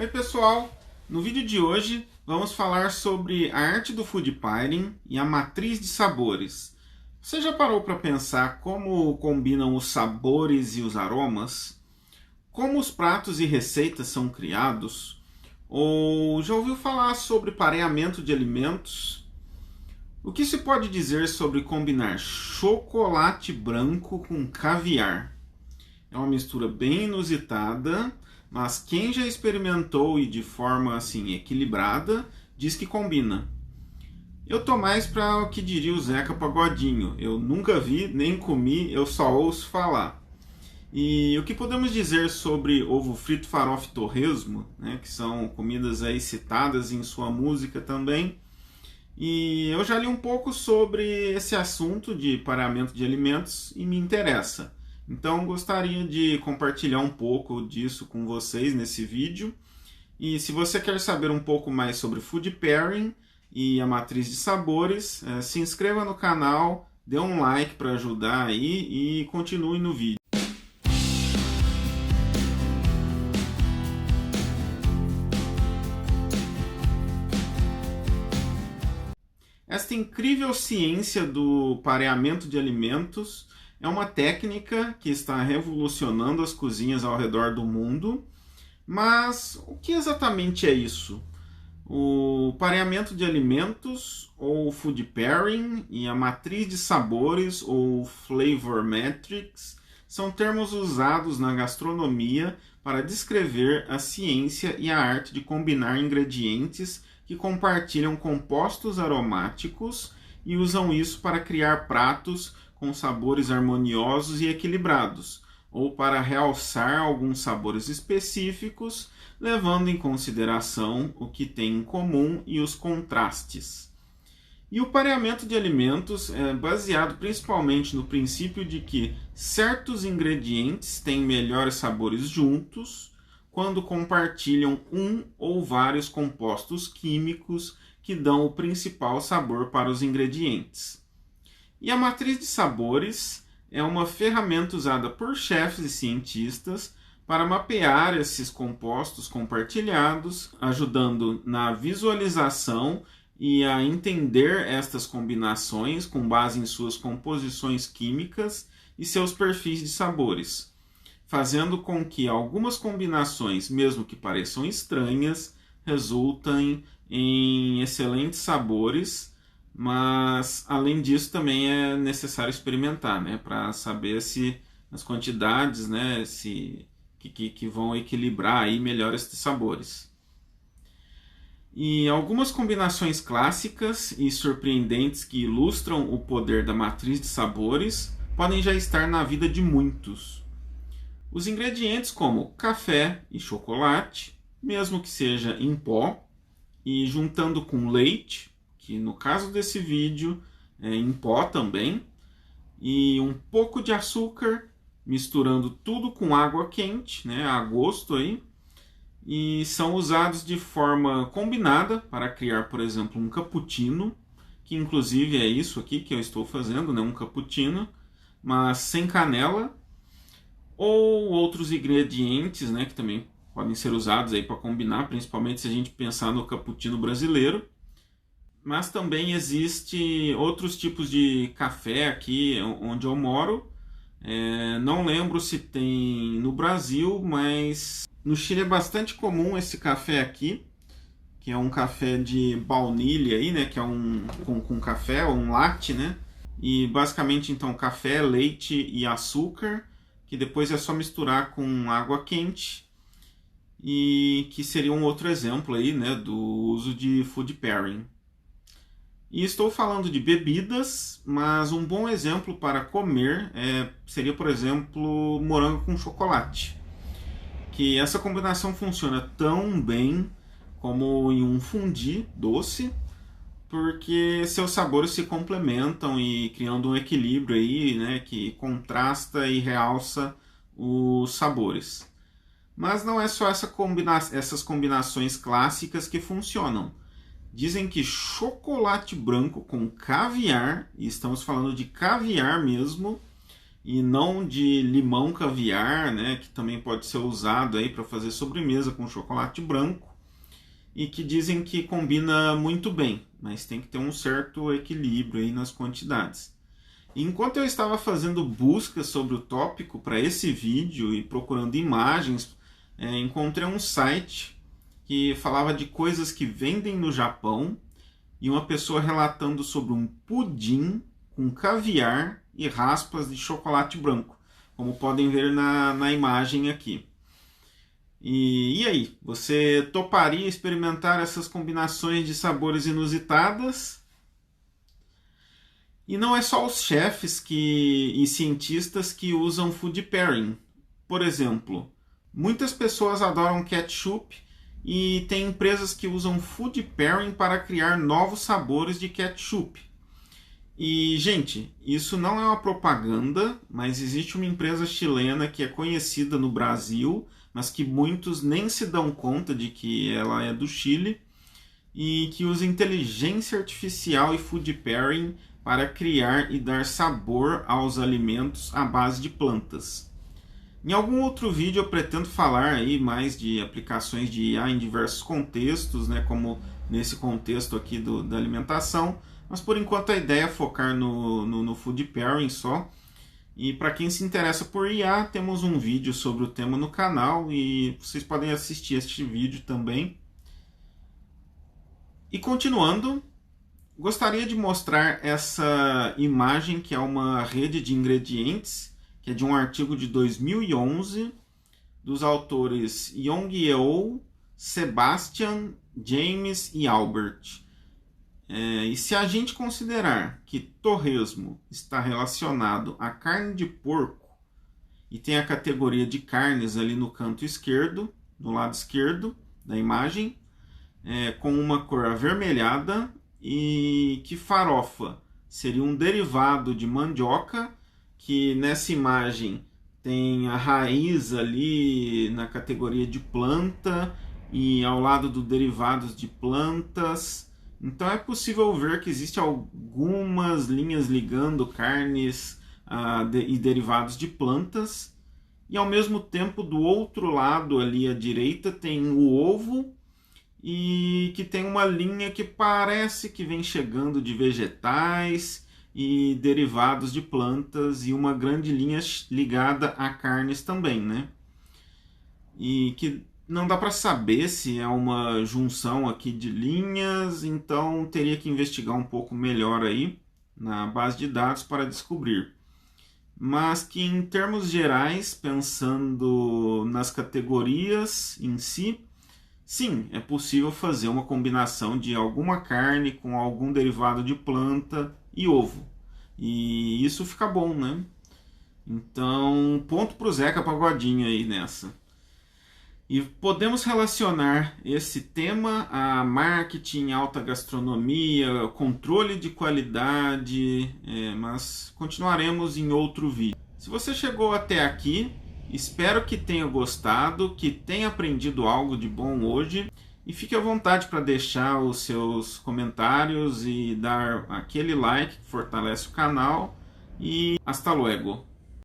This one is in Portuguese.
Oi pessoal, no vídeo de hoje vamos falar sobre a arte do food pairing e a matriz de sabores. Você já parou para pensar como combinam os sabores e os aromas? Como os pratos e receitas são criados? Ou já ouviu falar sobre pareamento de alimentos? O que se pode dizer sobre combinar chocolate branco com caviar? É uma mistura bem inusitada, mas quem já experimentou e de forma assim equilibrada, diz que combina. Eu tô mais para o que diria o Zeca Pagodinho. Eu nunca vi, nem comi, eu só ouço falar. E o que podemos dizer sobre ovo frito, farofa e torresmo, né, que são comidas aí citadas em sua música também. E eu já li um pouco sobre esse assunto de pareamento de alimentos e me interessa. Então gostaria de compartilhar um pouco disso com vocês nesse vídeo. E se você quer saber um pouco mais sobre food pairing e a matriz de sabores, se inscreva no canal, dê um like para ajudar aí e continue no vídeo. Esta incrível ciência do pareamento de alimentos é uma técnica que está revolucionando as cozinhas ao redor do mundo. Mas o que exatamente é isso? O pareamento de alimentos, ou food pairing, e a matriz de sabores, ou flavor metrics, são termos usados na gastronomia para descrever a ciência e a arte de combinar ingredientes que compartilham compostos aromáticos e usam isso para criar pratos com sabores harmoniosos e equilibrados, ou para realçar alguns sabores específicos, levando em consideração o que tem em comum e os contrastes. E o pareamento de alimentos é baseado principalmente no princípio de que certos ingredientes têm melhores sabores juntos quando compartilham um ou vários compostos químicos que dão o principal sabor para os ingredientes. E a matriz de sabores é uma ferramenta usada por chefes e cientistas para mapear esses compostos compartilhados, ajudando na visualização e a entender estas combinações com base em suas composições químicas e seus perfis de sabores, fazendo com que algumas combinações, mesmo que pareçam estranhas, resultem em excelentes sabores. Mas além disso também é necessário experimentar, né, para saber se as quantidades, né, que vão equilibrar aí melhor esses sabores. E algumas combinações clássicas e surpreendentes que ilustram o poder da matriz de sabores podem já estar na vida de muitos. Os ingredientes como café e chocolate, mesmo que seja em pó, e juntando com leite, que no caso desse vídeo é em pó também, e um pouco de açúcar, misturando tudo com água quente, né, a gosto aí, e são usados de forma combinada para criar, por exemplo, um cappuccino, que inclusive é isso aqui que eu estou fazendo, né, um cappuccino, mas sem canela, ou outros ingredientes, né, que também podem ser usados aí para combinar, principalmente se a gente pensar no cappuccino brasileiro. Mas também existe outros tipos de café aqui onde eu moro. Não lembro se tem no Brasil, mas no Chile é bastante comum esse café aqui, que é um café de baunilha aí, né, que é com café, um latte, né? E basicamente então café, leite e açúcar, que depois é só misturar com água quente, e que seria um outro exemplo aí, né, do uso de food pairing. E estou falando de bebidas, mas um bom exemplo para comer seria, por exemplo, morango com chocolate. Que essa combinação funciona tão bem como em um fondue doce, porque seus sabores se complementam e criando um equilíbrio aí, né, que contrasta e realça os sabores. Mas não é só essas combinações clássicas que funcionam. Dizem que chocolate branco com caviar, e estamos falando de caviar mesmo, e não de limão caviar, né, que também pode ser usado aí para fazer sobremesa com chocolate branco, e que dizem que combina muito bem, mas tem que ter um certo equilíbrio aí nas quantidades. Enquanto eu estava fazendo buscas sobre o tópico para esse vídeo e procurando imagens, encontrei um site que falava de coisas que vendem no Japão e uma pessoa relatando sobre um pudim com caviar e raspas de chocolate branco, como podem ver na imagem aqui. E aí, você toparia experimentar essas combinações de sabores inusitadas? E não é só os chefes e cientistas que usam food pairing. Por exemplo, muitas pessoas adoram ketchup e tem empresas que usam food pairing para criar novos sabores de ketchup. E, gente, isso não é uma propaganda, mas existe uma empresa chilena que é conhecida no Brasil, mas que muitos nem se dão conta de que ela é do Chile, e que usa inteligência artificial e food pairing para criar e dar sabor aos alimentos à base de plantas. Em algum outro vídeo eu pretendo falar aí mais de aplicações de IA em diversos contextos, né, como nesse contexto aqui da alimentação, mas por enquanto a ideia é focar no food pairing só. E para quem se interessa por IA, temos um vídeo sobre o tema no canal e vocês podem assistir este vídeo também. E continuando, gostaria de mostrar essa imagem que é uma rede de ingredientes, que é de um artigo de 2011, dos autores Yong-Yeol, Sebastian, James e Albert. E se a gente considerar que torresmo está relacionado à carne de porco e tem a categoria de carnes ali no canto esquerdo, no lado esquerdo da imagem, com uma cor avermelhada, e que farofa seria um derivado de mandioca, que nessa imagem tem a raiz ali na categoria de planta e ao lado do derivados de plantas. Então é possível ver que existem algumas linhas ligando carnes e derivados de plantas, e ao mesmo tempo do outro lado ali à direita tem o ovo, e que tem uma linha que parece que vem chegando de vegetais e derivados de plantas, e uma grande linha ligada a carnes também, né? E que não dá para saber se é uma junção aqui de linhas, então teria que investigar um pouco melhor aí na base de dados para descobrir. Mas que em termos gerais, pensando nas categorias em si, sim, é possível fazer uma combinação de alguma carne com algum derivado de planta e ovo. E isso fica bom, né? Então, ponto pro Zeca Pagodinho aí nessa. E podemos relacionar esse tema a marketing, alta gastronomia, controle de qualidade, mas continuaremos em outro vídeo. Se você chegou até aqui, espero que tenha gostado, que tenha aprendido algo de bom hoje, e fique à vontade para deixar os seus comentários e dar aquele like que fortalece o canal, e hasta luego!